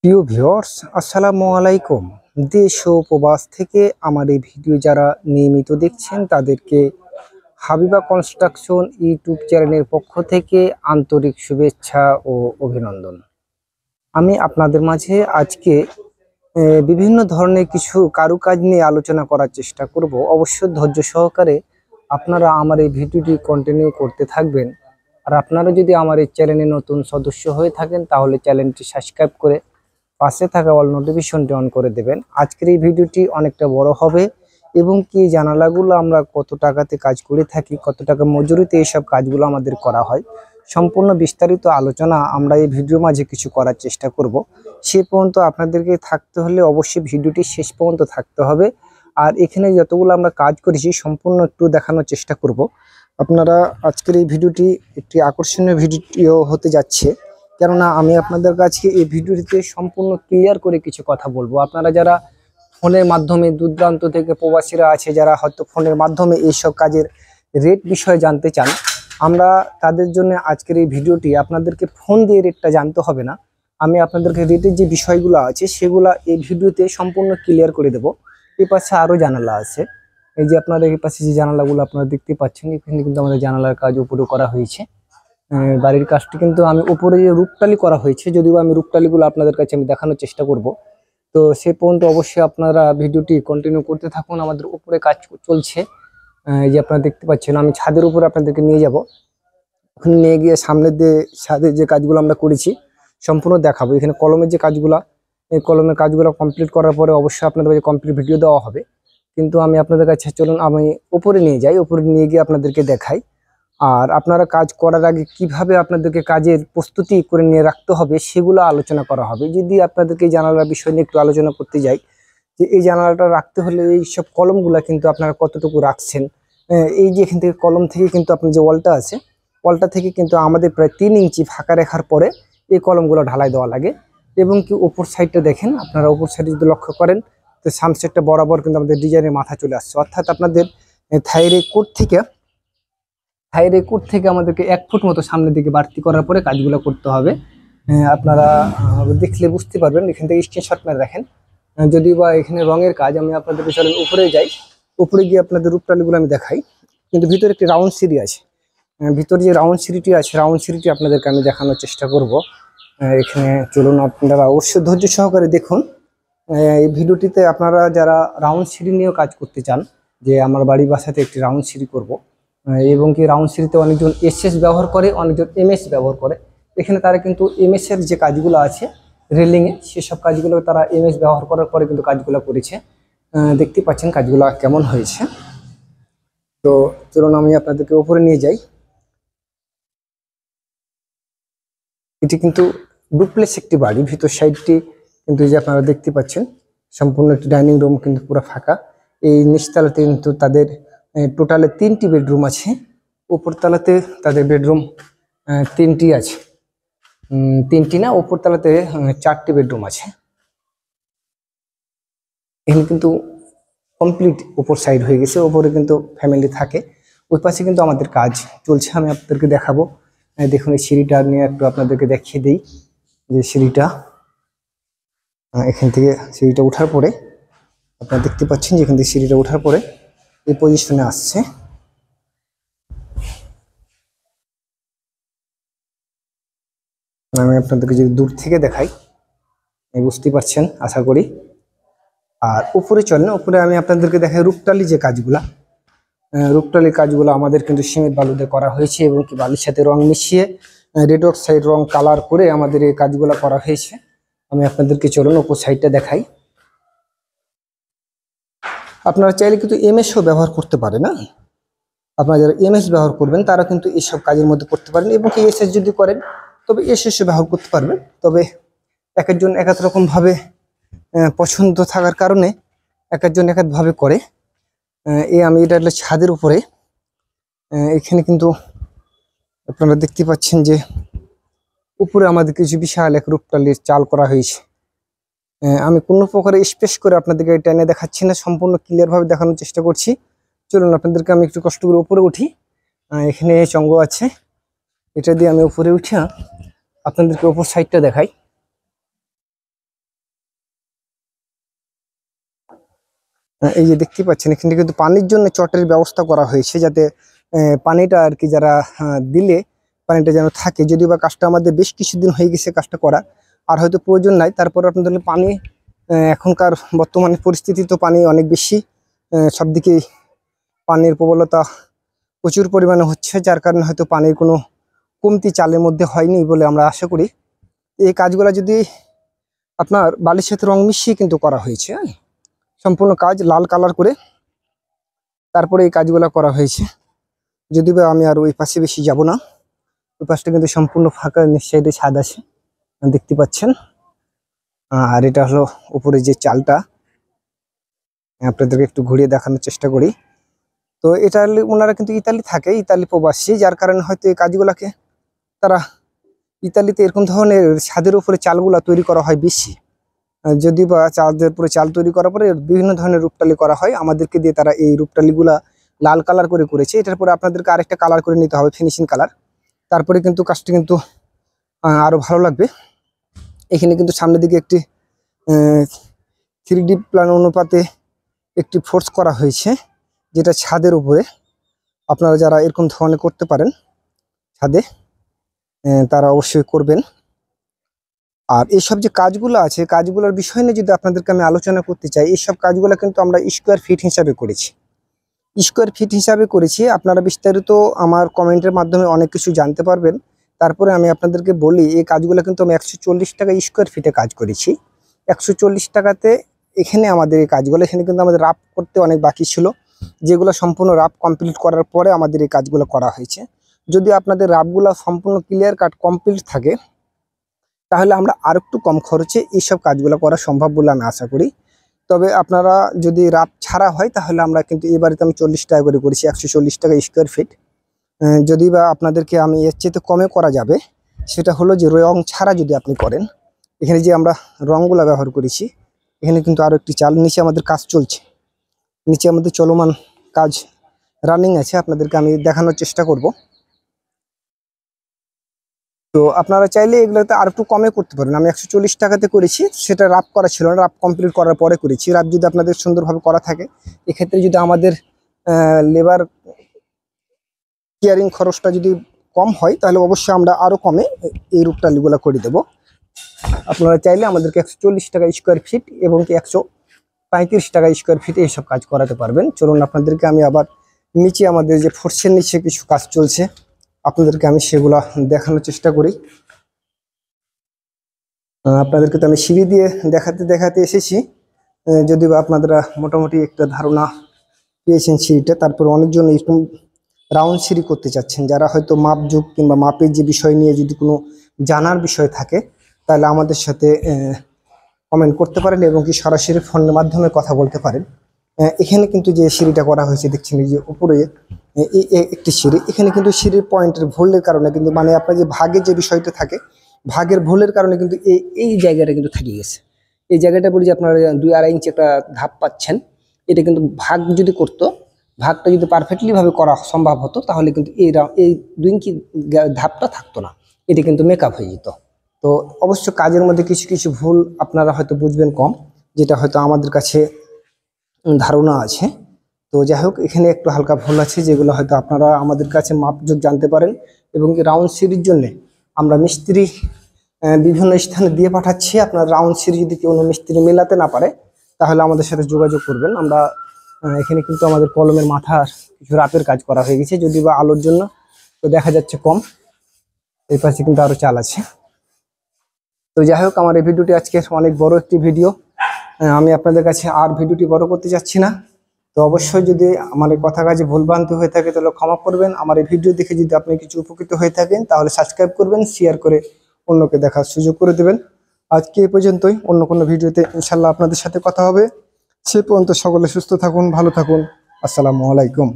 প্রিয় ভিউয়ার্স, আসসালামু আলাইকুম। দেশ ও প্রবাস থেকে আমার এই ভিডিও যারা নিয়মিত দেখছেন তাদেরকে হাবিবা কনস্ট্রাকশন ইউটিউব চ্যানেলের পক্ষ থেকে আন্তরিক শুভেচ্ছা ও অভিনন্দন। আমি আপনাদের মাঝে আজকে বিভিন্ন ধরনের কিছু কারুকাজ নিয়ে আলোচনা করার চেষ্টা করব। অবশ্যই ধৈর্য সহকারে আপনারা আমার এই ভিডিওটি কন্টিনিউ করতে থাকবেন। আর আপনারা যদি আমার এই চ্যানেলে নতুন সদস্য হয়ে থাকেন তাহলে চ্যানেলটি সাবস্ক্রাইব করে পাশে থাকা অল নোটিফিকেশনটি অন করে দেবেন। আজকের এই ভিডিওটি অনেকটা বড় হবে এবং কি জানালাগুলো আমরা কত টাকাতে কাজ করে থাকি, কত টাকা মজুরিতে এইসব কাজগুলো আমাদের করা হয়, সম্পূর্ণ বিস্তারিত আলোচনা আমরা এই ভিডিও মাঝে কিছু করার চেষ্টা করব। সে পর্যন্ত আপনাদেরকে থাকতে হলে অবশ্যই ভিডিওটি শেষ পর্যন্ত থাকতে হবে। আর এখানে যতগুলো আমরা কাজ করেছি সম্পূর্ণ একটু দেখানোর চেষ্টা করব। আপনারা আজকের এই ভিডিওটি একটি আকর্ষণীয় ভিডিও হতে যাচ্ছে, কেননা আমি আপনাদের কাছে এই ভিডিওটিতে সম্পূর্ণ ক্লিয়ার করে কিছু কথা বলবো। আপনারা যারা ফোনের মাধ্যমে দূর দূরান্ত থেকে প্রবাসীরা আছে, যারা হয়তো ফোনের মাধ্যমে এইসব কাজের রেট বিষয়ে জানতে চান, আমরা তাদের জন্য আজকের এই ভিডিওটি আপনাদেরকে ফোন দিয়ে রেটটা জানতে হবে না, আমি আপনাদেরকে রেটের যে বিষয়গুলো আছে সেগুলো এই ভিডিওতে সম্পূর্ণ ক্লিয়ার করে দেব। এই পাশে আরও জানালা আছে, এই যে আপনারা এই পাশে যে জানালাগুলো আপনারা দেখতে পাচ্ছেন, এখানে কিন্তু আমাদের জানালার কাজ উপরে করা হয়েছে। বাড়ির কাজটি কিন্তু আমি উপরে যে রূপটালি করা হয়েছে, যদিও আমি রূপটালিগুলো আপনাদের কাছে আমি দেখানোর চেষ্টা করব। তো সে পর্যন্ত অবশ্যই আপনারা ভিডিওটি কন্টিনিউ করতে থাকুন। আমাদের উপরে কাজ চলছে, এই যে আপনারা দেখতে পাচ্ছেন। আমি ছাদের উপরে আপনাদেরকে নিয়ে যাব, ওখানে নিয়ে গিয়ে সামনের দিয়ে ছাদের যে কাজগুলো আমরা করেছি সম্পূর্ণ দেখাবো। এখানে কলমের যে কাজগুলো, এই কলমের কাজগুলো কমপ্লিট করার পরে অবশ্যই আপনাদের কাছে কমপ্লিট ভিডিও দেওয়া হবে। কিন্তু আমি আপনাদের কাছে চলুন আমি উপরে নিয়ে যাই, উপরে নিয়ে গিয়ে আপনাদেরকে দেখাই। আর আপনারা কাজ করার আগে কিভাবে আপনাদেরকে কাজের প্রস্তুতি করে নিয়ে রাখতে হবে সেগুলো আলোচনা করা হবে। যদি আপনাদেরকে এই জানালার বিষয় নিয়ে একটু আলোচনা করতে যাই, যে এই জানালাটা রাখতে হলে এই সব কলমগুলা কিন্তু আপনারা কতটুকু রাখছেন। এই যে এখান থেকে কলম থেকে কিন্তু আপনার যে ওয়ালটা আছে, ওয়ালটা থেকে কিন্তু আমাদের প্রায় 3 ইঞ্চি ফাঁকা রেখার পরে এই কলমগুলো ঢালাই দেওয়া লাগে। এবং কি উপর সাইডটা দেখেন, আপনারা উপর সাইডে যদি লক্ষ্য করেন তো সানসেটটা বরাবর কিন্তু আমাদের ডিজাইনের মাথা চলে আসছে, অর্থাৎ আপনাদের থাইরে কোট থেকে আমাদেরকে 1 ফুট মতো সামনের দিকে বাড়তি করার পরে কাজগুলো করতে হবে। আপনারা দেখলে বুঝতে পারবেন, এখান থেকে স্ক্রিনশট মেরে রাখেন। যদিও বা এখানে রঙের কাজ, আমি আপনাদেরকে চলেন উপরে যাই, উপরে গিয়ে আপনাদের রূপটালিগুলো আমি দেখাই। কিন্তু ভিতরে একটি রাউন্ড সিঁড়ি আছে, ভিতরে যে রাউন্ড সিঁড়িটি আছে, রাউন্ড সিঁড়িটি আপনাদেরকে আমি দেখানোর চেষ্টা করব। এখানে চলুন আপনারা অবশ্যই ধৈর্য সহকারে দেখুন। এই ভিডিওটিতে আপনারা যারা রাউন্ড সিঁড়ি নিয়েও কাজ করতে চান, যে আমার বাড়ি বাসাতে একটি রাউন্ড সিঁড়ি করব, এবং কি রাউন্ড সিঁড়িতে অনেকজন এসএস ব্যবহার করে, অনেকজন এমএস ব্যবহার করে। এখানে তারা কিন্তু এমএস এর যে কাজগুলো আছে রেলিংয়ে, সেসব কাজগুলো তারা এমএস ব্যবহার করার পরে কিন্তু কাজগুলো করেছে। দেখতে পাচ্ছেন কাজগুলো কেমন হয়েছে। তো চলুন আমি আপনাদেরকে উপরে নিয়ে যাই। এটি কিন্তু ডুপ্লেক্স একটি বাড়ি, ভিতর সাইডটি কিন্তু এই যে আপনারা দেখতে পাচ্ছেন সম্পূর্ণ একটি ডাইনিং রুম কিন্তু পুরো ফাঁকা। এই নিচতলাতে কিন্তু তাদের টোটালে 3টি বেডরুম আছে, উপরতলাতে তাদের বেডরুম 3টি আছে। 3টি না, উপরতলাতে 4টি বেডরুম আছে। এখানে কিন্তু কমপ্লিট উপর সাইড হয়ে গেছে, উপরে কিন্তু ফ্যামিলি থাকে। ওই পাশে কিন্তু আমাদের কাজ চলছে, আমি আপনাদেরকে দেখাবো। দেখুন এই সিঁড়িটা নিয়ে একটু আপনাদেরকে দেখিয়ে দিই, যে সিঁড়িটা এখান থেকে সিঁড়িটা ওঠার পরে আপনারা দেখতে পাচ্ছেন যে এখান থেকে সিঁড়িটা ওঠার পরে এই পজিশনে আসছে। আমি আপনাদেরকে যদি দূর থেকে দেখাই বুঝতে পারছেন আশা করি। আর উপরে চলেন, উপরে আমি আপনাদেরকে দেখাই রূপটালি যে কাজগুলা, রূপটালির কাজগুলো আমাদের কিন্তু সিমেন্ট বালুতে করা হয়েছে, এবং কি বালির সাথে রং মিশিয়ে রেড অক্সাইড রং কালার করে আমাদের এই কাজগুলো করা হয়েছে। আমি আপনাদেরকে চলুন উপর সাইডটা দেখাই। আপনারা চাইলে কিন্তু এমএসও ব্যবহার করতে পারেন না, আপনারা যারা এমএস ব্যবহার করবেন তারা কিন্তু এইসব কাজের মধ্যে করতে পারেন, এবং কি এসএস যদি করেন তবে এসএসও ব্যবহার করতে পারবেন। তবে এক একজন এক এক রকমভাবে পছন্দ থাকার কারণে এক একজন এক একভাবে করে। আমি এটা হলো ছাদের উপরে, এখানে কিন্তু আপনারা দেখতে পাচ্ছেন যে উপরে আমাদের কিছু বিশাল এক রূপটালির চাল করা হয়েছে। আমি কোনো প্রকারে স্পেস করে আপনাদেরকে টেনে দেখাচ্ছি না, সম্পূর্ণ ক্লিয়ার ভাবে দেখানোর চেষ্টা করছি। চলুন আপনাদেরকে আমি একটু কষ্ট করে উপরে উঠি। এখানে চঙ্গ আছে, এটা দিয়ে আমি উপরে উঠে আপনাদেরকে উপর সাইডটা দেখাই। এই যে দেখতে পাচ্ছেন এখানে কিন্তু পানির জন্য চটের ব্যবস্থা করা হয়েছে, যাতে পানিটা আর কি যারা দিলে পানিটা যেন থাকে। যদিও বা কাজটা আমাদের বেশ কিছুদিন হয়ে গেছে কাজটা করা, আর হয়তো প্রয়োজন নাই, তারপর আপনাদের পানি এখনকার বর্তমানে পরিস্থিতি তো পানি অনেক বেশি, সব দিকেই পানির প্রবলতা প্রচুর পরিমাণে হচ্ছে, যার কারণে হয়তো পানির কোনো কমতি চালের মধ্যে হয়নি বলে আমরা আশা করি। এই কাজগুলো যদি আপনার বালির সাথে রং মিশিয়ে কিন্তু করা হয়েছে, সম্পূর্ণ কাজ লাল কালার করে তারপরে এই কাজগুলো করা হয়েছে। যদিও বা আমি আর ওই পাশে বেশি যাব না, ওই পাশটা কিন্তু সম্পূর্ণ ফাঁকা, সাইডে ছাদ আছে দেখতে পাচ্ছেন। আর এটা হলো উপরে যে চালটা, আপনাদেরকে একটু ঘুরিয়ে দেখানোর চেষ্টা করি। তো এটা ওনারা কিন্তু ইতালি থাকে, ইতালি প্রবাসী, যার কারণে হয়তো এই কাজগুলাকে তারা ইতালিতে এরকম ধরনের ছাদের উপরে চালগুলা তৈরি করা হয় বেশি। যদি বা চালের উপরে চাল তৈরি করার পরে বিভিন্ন ধরনের রূপটালি করা হয়, আমাদেরকে দিয়ে তারা এই রূপটালিগুলা লাল কালার করে করেছে। এটার পরে আপনাদেরকে আরেকটা কালার করে নিতে হবে, ফিনিশিং কালার, তারপরে কিন্তু কাজটা কিন্তু আরো ভালো লাগবে। এখানে কিন্তু সামনের দিকে একটি 3D প্ল্যান অনুপাতে একটি ফোর্স করা হয়েছে, যেটা ছাদের উপরে আপনারা যারা এরকম ধরনের করতে পারেন ছাদে, তারা অবশ্যই করবেন। আর এইসব যে কাজগুলো আছে, কাজগুলোর বিষয় নিয়ে যদি আপনাদেরকে আমি আলোচনা করতে চাই, এইসব কাজগুলো কিন্তু আমরা স্কোয়ার ফিট হিসাবে করেছি, স্কোয়ার ফিট হিসাবে করেছি। আপনারা বিস্তারিত আমার কমেন্টের মাধ্যমে অনেক কিছু জানতে পারবেন। তারপরে আমি আপনাদেরকে বলি, এই কাজগুলো কিন্তু আমি 140 টাকা স্কোয়ার ফিটে কাজ করেছি। 140 টাকাতে এখানে আমাদের এই কাজগুলো, এখানে কিন্তু আমাদের রাফ করতে অনেক বাকি ছিল, যেগুলো সম্পূর্ণ রাফ কমপ্লিট করার পরে আমাদের এই কাজগুলো করা হয়েছে। যদি আপনাদের রাফগুলো সম্পূর্ণ ক্লিয়ার কাট কমপ্লিট থাকে, তাহলে আমরা আর একটু কম খরচে এইসব কাজগুলো করা সম্ভব বলে আমি আশা করি। তবে আপনারা যদি রাফ ছাড়া হয়, তাহলে আমরা কিন্তু এই বাড়িতে আমি 40 টাকা করে করেছি, 140 টাকা স্কোয়ার ফিট। যদি বা আপনাদেরকে আমি এর চেয়ে কমে করা যাবে, সেটা হলো যে রং ছাড়া যদি আপনি করেন। এখানে যে আমরা রঙগুলো ব্যবহার করেছি, এখানে কিন্তু আরও একটি চাল, নিচে আমাদের কাজ চলছে, নিচে আমাদের চলমান কাজ রানিং আছে, আপনাদেরকে আমি দেখানোর চেষ্টা করব। তো আপনারা চাইলে এগুলোতে আর একটু কমে করতে পারেন। আমি 140 টাকাতে করেছি, সেটা রাফ করা ছিল না, রাফ কমপ্লিট করার পরে করেছি। রাফ যদি আপনাদের সুন্দরভাবে করা থাকে, এক্ষেত্রে যদি আমাদের লেবার কেয়ারিং খরচটা যদি কম হয়, তাহলে অবশ্যই আমরা আরও কমে এই রূপটালিগুলো করে দেব। আপনারা চাইলে আমাদেরকে 140 টাকা স্কোয়ার ফিট এবং 135 টাকা স্কোয়ার ফিটে এইসব কাজ করাতে পারবেন। চলুন আপনাদেরকে আমি আবার নিচে আমাদের যে ফোর্সের নিচে কিছু কাজ চলছে, আপনাদেরকে আমি সেগুলা দেখানোর চেষ্টা করি। আপনাদেরকে তো আমি সিঁড়ি দিয়ে দেখাতে দেখাতে এসেছি, যদিও আপনারা মোটামুটি একটা ধারণা পেয়েছেন সিঁড়িটা। তারপর অনেকজন এরকম রাউন্ড সিঁড়ি করতে চাচ্ছেন, যারা হয়তো মাপযোগ কিংবা মাপের যে বিষয় নিয়ে যদি কোনো জানার বিষয় থাকে, তাহলে আমাদের সাথে কমেন্ট করতে পারেন এবং কি সরাসরি ফোনের মাধ্যমে কথা বলতে পারেন। এখানে কিন্তু যে সিঁড়িটা করা হয়েছে দেখছেন, এই যে উপরে একটি সিঁড়ি, এখানে কিন্তু সিঁড়ির পয়েন্টের ভুলের কারণে কিন্তু, মানে আপনার যে ভাগের যে বিষয়টা থাকে, ভাগের ভুলের কারণে কিন্তু এই জায়গাটা কিন্তু থেকে গেছে। এই জায়গাটা বলি যে আপনারা 2-2.5 ইঞ্চি একটা ধাপ পাচ্ছেন, এটা কিন্তু ভাগ যদি করতো, ভাগটা যদি পারফেক্টলি ভাবে করা সম্ভব হতো, তাহলে কিন্তু এই 2 ইঞ্চি ধাপটা থাকতো না, এটা কিন্তু মেকআপ হয়ে যেত। তো অবশ্য কাজের মধ্যে কিছু কিছু ভুল আপনারা হয়তো বুঝবেন কম, যেটা হয়তো আমাদের কাছে ধারণা আছে। তো যাই হোক, এখানে একটু হালকা ভুল আছে, যেগুলো হয়তো আপনারা আমাদের কাছে মাপযোগ জানতে পারেন। এবং রাউন্ড সিঁড়ির জন্য আমরা মিস্ত্রি বিভিন্ন স্থানে দিয়ে পাঠাচ্ছি। আপনার রাউন্ড সিঁড়ি যদি কোনো মিস্ত্রি মেলাতে না পারে, তাহলে আমাদের সাথে যোগাযোগ করবেন। আমরা এখানে কিন্তু আমাদের কলমের মাথার কিছু রাপের কাজ করা হয়ে গেছে, যদি বা আলোর জন্য তো দেখা যাচ্ছে কম। এই পাশে কিন্তু আরো চাল আছে। তো যাই হোক, আমার এই ভিডিওটি আজকে অনেক বড় একটি ভিডিও, আমি আপনাদের কাছে আর ভিডিওটি বড় করতে যাচ্ছি না। তো অবশ্যই যদি আমার এই কথা কাজে ভুলভ্রান্তি হয়ে থাকে, তাহলে ক্ষমা করবেন। আমার এই ভিডিও দেখে যদি আপনি কিছু উপকৃত হয়ে থাকেন, তাহলে সাবস্ক্রাইব করবেন, শেয়ার করে অন্যকে দেখার সুযোগ করে দেবেন। আজকে এই পর্যন্তই, অন্য কোনো ভিডিওতে ইনশাল্লাহ আপনাদের সাথে কথা হবে। সে পর্যন্ত সকলে সুস্থ থাকুন, ভালো থাকুন। আসসালামু আলাইকুম।